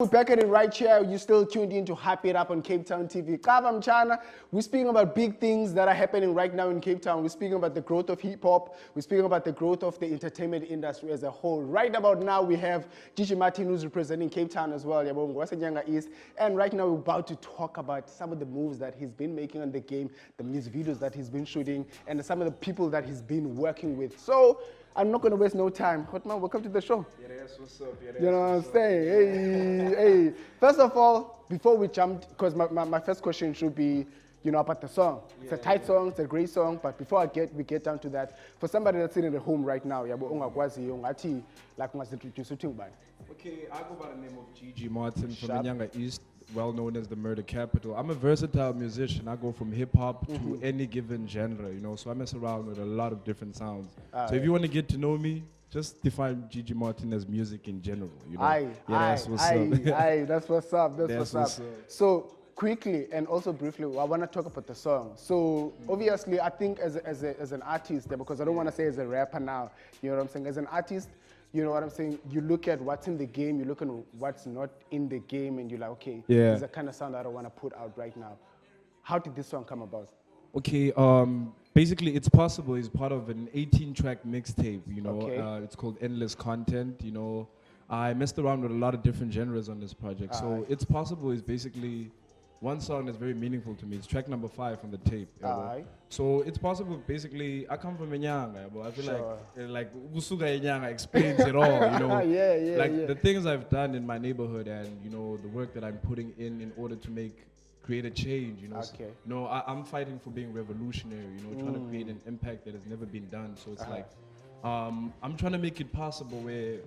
We're back at it right here. You're still tuned in to Hype It Up on Cape Town TV. Kava Mchana, we're speaking about big things that are happening right now in Cape Town. We're speaking about the growth of hip hop. We're speaking about the growth of the entertainment industry as a whole. Right about now, we have Jiji Martin, who's representing Cape Town as well. East. And right now, we're about to talk about some of the moves that he's been making on the game, the music videos that he's been shooting, and some of the people that he's been working with. So, I'm not going to waste no time. Hotman, welcome to the show. Yeah, that's what's up. Yeah, You know what I'm saying? Hey. First of all, before we jump, because my first question should be, about the song. It's a tight song, it's a great song, but before we get down to that, for somebody that's sitting at home right now, like introduce to by. Okay, I go by the name of Jiji Martin from Manyanga East, well known as the murder capital. I'm a versatile musician. I go from hip hop to any given genre, so I mess around with a lot of different sounds. So if you want to get to know me, just define Jiji Martin as music in general, That's what's up. That's what's up. So quickly and also briefly, I want to talk about the song. So obviously, I think as an artist, because I don't want to say as a rapper now, you know what I'm saying? As an artist, you know what I'm saying? You look at what's in the game, you look at what's not in the game, and you're like, okay, this is the kind of sound that I want to put out right now. How did this song come about? Okay, basically it's possible. It's part of an 18-track mixtape, it's called Endless Content, I messed around with a lot of different genres on this project. So It's Possible is basically one song that's very meaningful to me. It's track number 5 on the tape. So It's Possible, basically, I come from Nyanga, but I feel like Usuga Nyanga explains it all, the things I've done in my neighborhood and, the work that I'm putting in order to create a change, I'm fighting for being revolutionary, trying to create an impact that has never been done. So it's I'm trying to make it possible where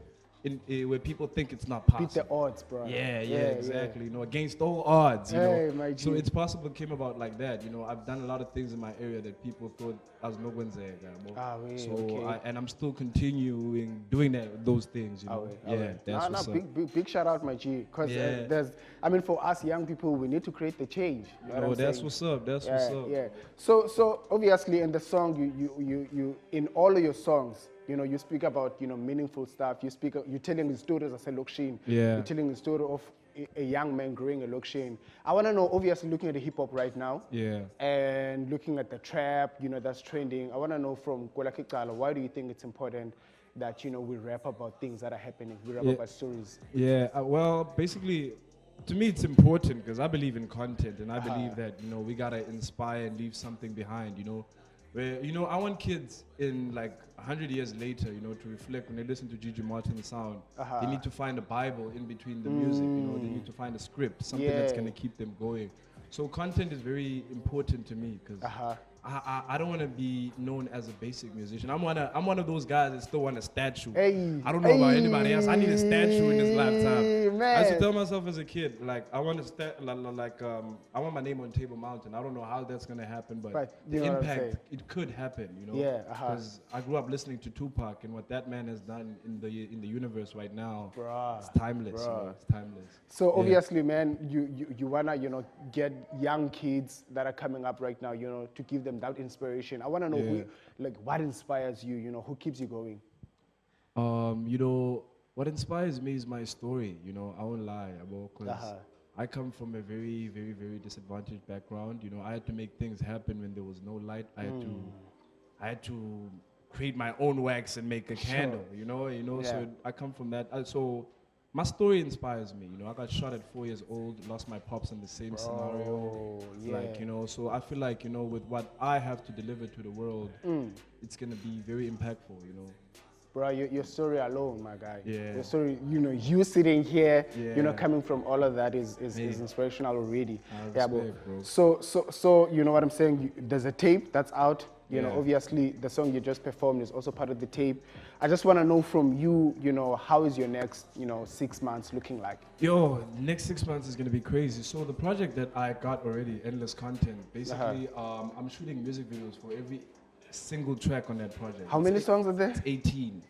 people think it's not possible. Beat the odds, bro. Yeah, exactly. Against all odds, My G. So It's Possible came about like that. I've done a lot of things in my area that people thought I was no one's there. And I'm still continuing doing those things. That's what's up. Big shout out, my G. Because for us young people, we need to create the change. That's what's up. That's what's up. Yeah. So obviously in the song, you in all of your songs, you speak about, meaningful stuff. You're telling the stories as a Lokshin. Yeah. You're telling the story of a young man growing a Lokshin. I want to know, obviously, looking at the hip hop right now. Yeah. And looking at the trap, that's trending. I want to know from Kolakikala, why do you think it's important that, we rap about things that are happening? We rap about stories. Yeah. Well, basically, to me, it's important because I believe in content and I believe that, we got to inspire and leave something behind, Where, I want kids in 100 years later, to reflect when they listen to Jiji Martin's sound. They need to find a Bible in between the music, they need to find a script, something that's going to keep them going. So content is very important to me because I don't want to be known as a basic musician. I'm one of those guys that still want a statue. I don't know about anybody else. I need a statue in this lifetime. Man. I used to tell myself as a kid, I want I want my name on Table Mountain. I don't know how that's gonna happen, but the impact it could happen. Because I grew up listening to Tupac, and what that man has done in the universe right now, it's timeless. It's timeless. So obviously, man, you wanna get young kids that are coming up right now, to give them that inspiration. I want to know what inspires you, who keeps you going? What inspires me is my story, I won't lie, because I come from a very, very, very disadvantaged background. I had to make things happen when there was no light. I had to create my own wax and make a candle, so I come from that. So my story inspires me. I got shot at 4 years old, lost my pops in the same scenario. So I feel like, with what I have to deliver to the world, it's going to be very impactful, Bro, your story alone, my guy. Yeah. Your story, you sitting here, coming from all of that is inspirational already. Bro. So you know what I'm saying? There's a tape that's out. Obviously, the song you just performed is also part of the tape. I just want to know from you, how is your next, 6 months looking like? Next 6 months is going to be crazy. So the project that I got already, Endless Content, basically, I'm shooting music videos for every single track on that project. How many songs are there? It's 18.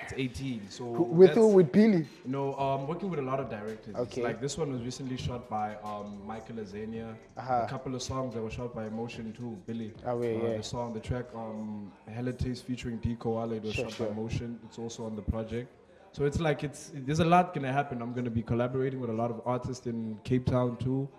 It's 18. So with Billy? No, I'm working with a lot of directors. Okay. It's this one was recently shot by Michael Azania. A couple of songs that were shot by Emotion too, Billy. The track Hella Taste featuring D Koala, it was shot by Emotion. It's also on the project. So it's like there's a lot gonna happen. I'm gonna be collaborating with a lot of artists in Cape Town too.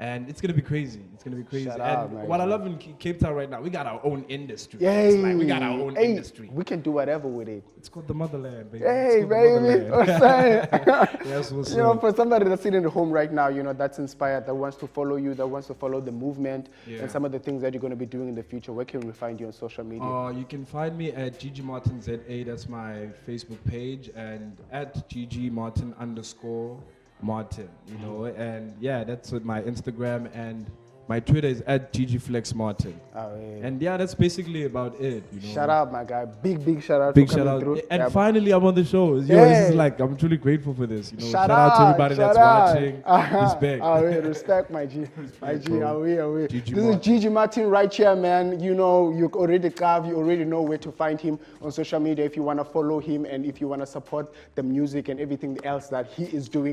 And it's gonna be crazy. It's gonna be crazy. Shut and up, man. what I love in Cape Town right now, we got our own industry. Yay. It's like we got our own industry. We can do whatever with it. It's called the motherland, baby. Hey, It's called the baby. motherland. Yes, what's You know, up? for somebody that's sitting at home right now, you know, that's inspired, that wants to follow you, that wants to follow the movement Yeah. and some of the things that you're going to be doing in the future, where can we find you on social media? You can find me at Jiji Martin ZA. That's my Facebook page, and at Jiji Martin _ Martin. You know, and yeah, that's with my Instagram, and my Twitter is at GGFlexMartin. Oh, yeah. And yeah, that's basically about it. You know. Shout out, my guy. Big shout out. Big for shout coming out. through. And Yeah. finally, I'm on the show. Yo, this is like, I'm truly grateful for this. You know, shout out to everybody that's watching. Respect. Oh, yeah, respect, my G. My G, away. Gigi This is Gigi Martin right here, man. You know, you already know where to find him on social media if you want to follow him and if you want to support the music and everything else that he is doing.